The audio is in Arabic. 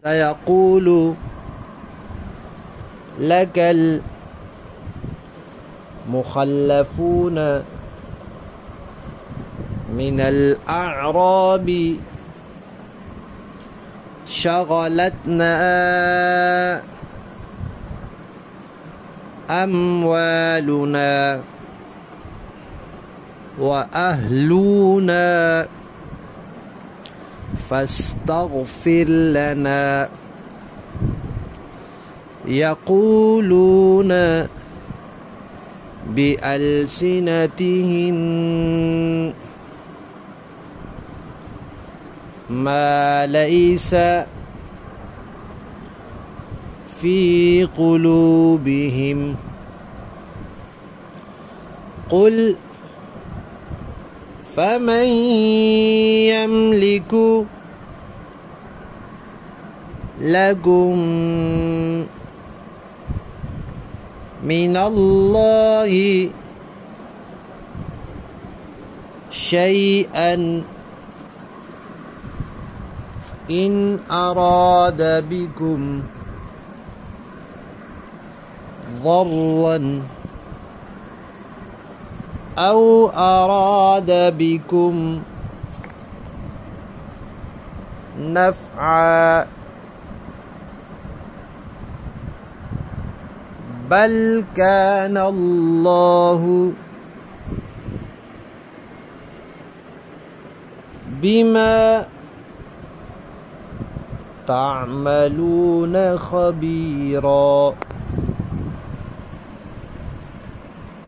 سيقول لك المخلفون من الأعراب شغلتنا أموالنا وأهلنا فاستغفر لنا. يقولون بألسنتهم ما ليس في قلوبهم. قل فمن يملك لكم من الله شيئا إن أراد بكم ضرا أو أراد بكم نفعا بل كان الله بما تعملون خبيرا.